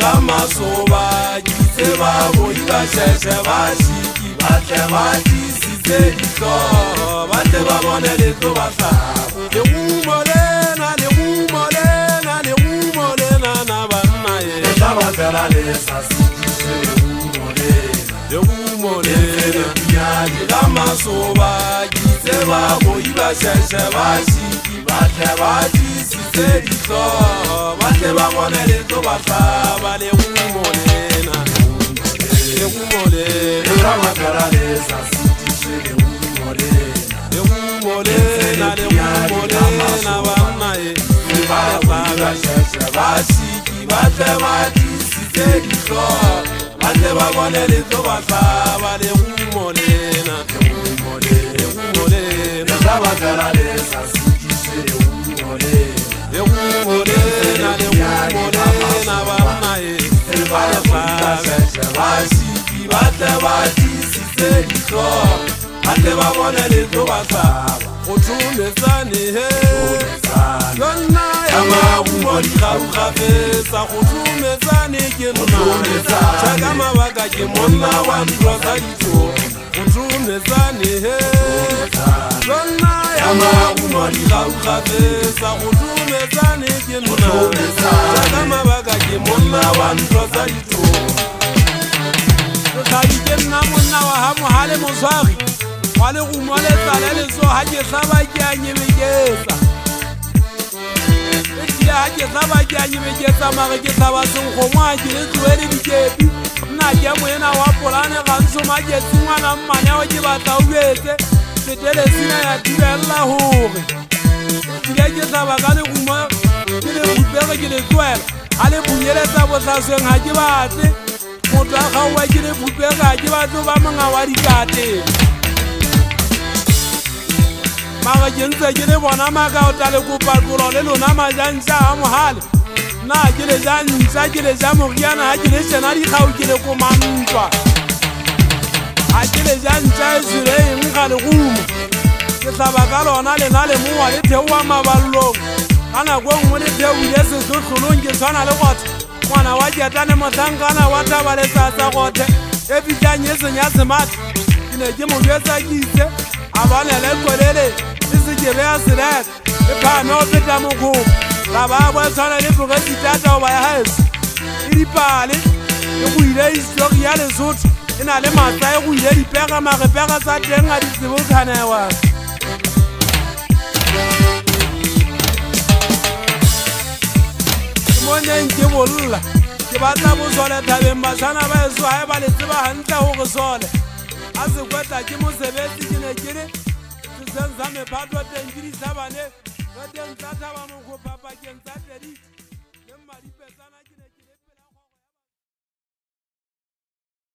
la masoba Kitse ba boi ba sheshe ba shiki Batle ba disitse dito Batle ba bone le to ba hlaba Le umolena, le umolena, le umolena na banna ye Le hlaba fela le sa sikise le umolena Le umolena la masoba Kitse ba boi ba sheshe ba shiki Batle ba disitse dito Batle ba bone le to ba hlaba Le umolena Le umolena Le umolena Le umolena Le umolena banna ye Ba sheshe ba shiki Batle ba disitse dito Batle ba bone le to ba hlaba Le umolena Le umolena Le umolena Le umolena banna ye Ba sheshe ba shiki Batle ba disitse dito Batle ba bone le to ba hlaba Go thumetsane he Yonna ya maungo di gabugabetsa Go thumetsane ke nna Tšhaka mabaka ke monna wa ntwa sa ditho Go thumetsane he Yonna ya maungo di gabugabetsa Go thumetsane ke nna Tšhaka mabaka ke monna wa ntwa sa ditho Tlhabi ke nna monna wa ha mohale moswagi Wa le go moletsa le leso ha ke hlaba ke a nyebeketsa Ha ke hlaba ke a nyebeketsa mare ke hlaba senkgomo ha ke le tloele dikepi Nna ke moena wa polane ga nsoma ke tsingwana mmaneo ke batla o etse Setele sena ya dirella hore Ke ke hlaba ka legumo ke le bupege ke le tloela Ha le bunyeletsa bohlasweng ha ke batle Motho a kgaowa ke le bupege ha ke batle ba monga wa dikate Mara ke ntse ke le bona maka o tla le kopakolo le lona majantša a mohale Nna ke le ja ntša ke le ja moriana ha ke le tšena dikgao ke le komantwa Ha ke le ja ntša e swile eng ga legumo Ke hlaba ka lona lena le mowa le theowa maballong Ka nako nngwe le theoile sehlohlolong ke tshwana le gothe Ngwana wa ketane mohlankana wa taba le tsatsa gothe E fitlhang e senya semate Ke ne ke mo jwetsa ke itse A bane le kwelele E se ke beha selete E phame o feta mokgopo Ga ba bo tshwana le presidenta o ba ya haese E dipale E go ile histori ya Lesotho E na le matla e go ile dipega magepega tsa teng a ditsebo kganewa Ke moneng ke bolla Ke batla bosole thabeng basana ba eso ha e ba le tseba hantle hore sole A se kweta ke mosebetsi ke ne ke le Senza me patwa teng ke di sabane Re teng tsa thaba mokgo papakeng tsa tediti